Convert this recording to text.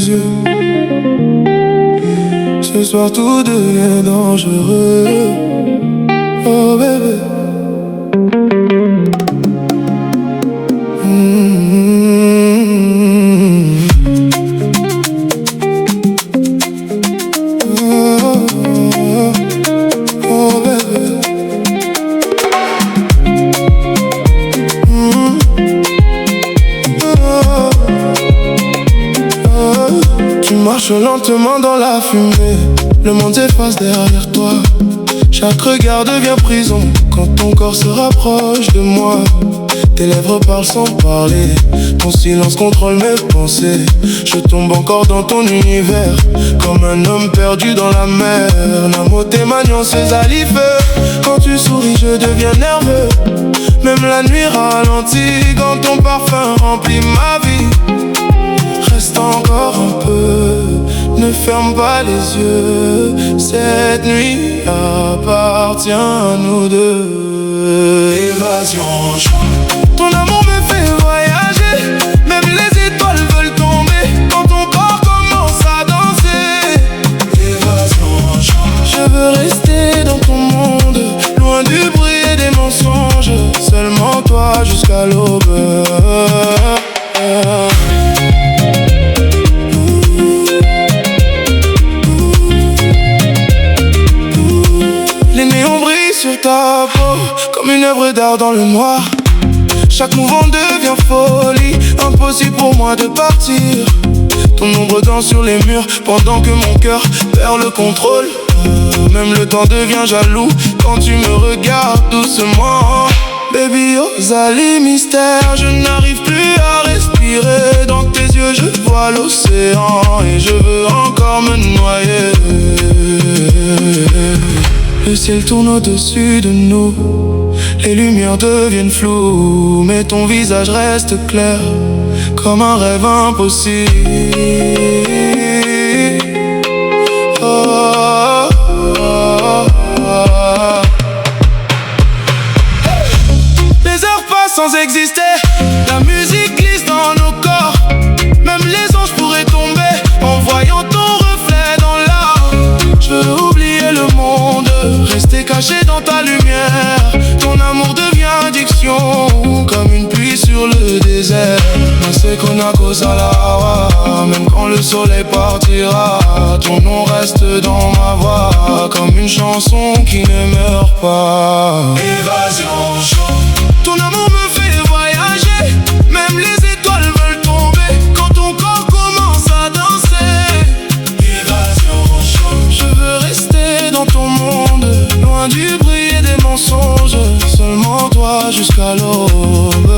yeux. Ce soir tout devient dangereux. Oh bébé. Marche lentement dans la fumée, le monde s'efface derrière toi. Chaque regard devient prison quand ton corps se rapproche de moi. Tes lèvres parlent sans parler, ton silence contrôle mes pensées. Je tombe encore dans ton univers, comme un homme perdu dans la mer. L'amour témoignant ses alifeux. Quand tu souris je deviens nerveux, même la nuit ralentit quand ton parfum remplit ma vie. Reste encore un peu, ne ferme pas les yeux. Cette nuit appartient à nous deux. Évasion, ton amour me fait voyager, même les étoiles veulent tomber quand ton corps commence à danser. Évasion, je veux rester dans ton monde, loin du bruit et des mensonges. Seulement toi jusqu'à l'aube. Sur ta peau, comme une œuvre d'art dans le noir. Chaque mouvement devient folie, impossible pour moi de partir. Ton ombre danse sur les murs, pendant que mon cœur perd le contrôle. Même le temps devient jaloux, quand tu me regardes doucement. Baby, oh Zali mystère, je n'arrive plus à respirer. Dans tes yeux je vois l'océan, et je veux encore me noyer. Le ciel tourne au-dessus de nous, les lumières deviennent floues, mais ton visage reste clair, comme un rêve impossible. Oh, oh, oh, oh. Les heures passent sans exister, la musique glisse dans nos corps. Même les anges pourraient tomber en voyant ton reflet dans l'art. Je veux oublier le monde, rester caché dans ta lumière. Ton amour devient addiction, comme une pluie sur le désert. On sait qu'on a cause à la hawa, même quand le soleil partira. Ton nom reste dans ma voix, comme une chanson qui ne meurt pas. Évasion, ton amour me fait voyager, même les étoiles veulent tomber quand ton corps commence à danser. Évasion, je veux rester dans ton monde, loin du bruit et des mensonges. Seulement toi jusqu'à l'aube.